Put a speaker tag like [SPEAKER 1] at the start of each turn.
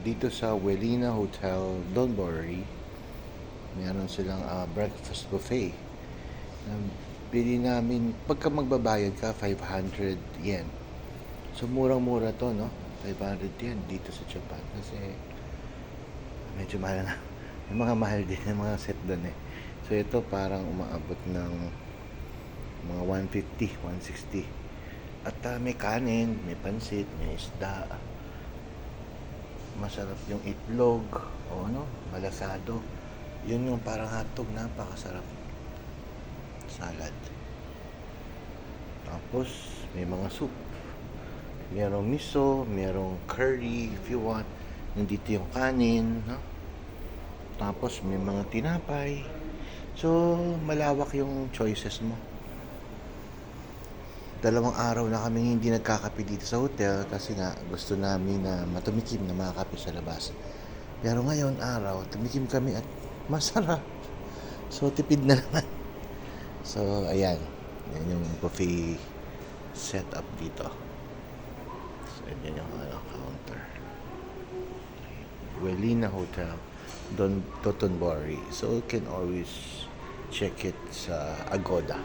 [SPEAKER 1] dito sa Welina Hotel, Donbori, meron silang breakfast buffet. Bili namin, pagka magbabayad ka, 500 yen. So, murang-mura to, no? 500 yen dito sa Japan. Kasi, medyo mahal na. Yung mga mahal din, yung mga set doon eh. So, ito parang umaabot ng mga 150, 160. At may kanin, may pansit, may isda. Masarap yung itlog, o ano, malasado. Yun yung parang hotdog, napakasarap. Salad. Tapos, may mga soup. Merong miso, merong curry, if you want. Nandito yung kanin, no? Tapos, may mga tinapay. So, malawak yung choices mo. 2 araw na kami hindi nagkakape dito sa hotel kasi nga gusto namin na matumikim na makakape sa labas. Pero ngayon araw, tumikim kami at masarap. So, tipid na naman. So, ayan. Yan yung buffet setup dito. So, yan yung counter. Welina Hotel, Dotonbori. So, you can always check it sa Agoda.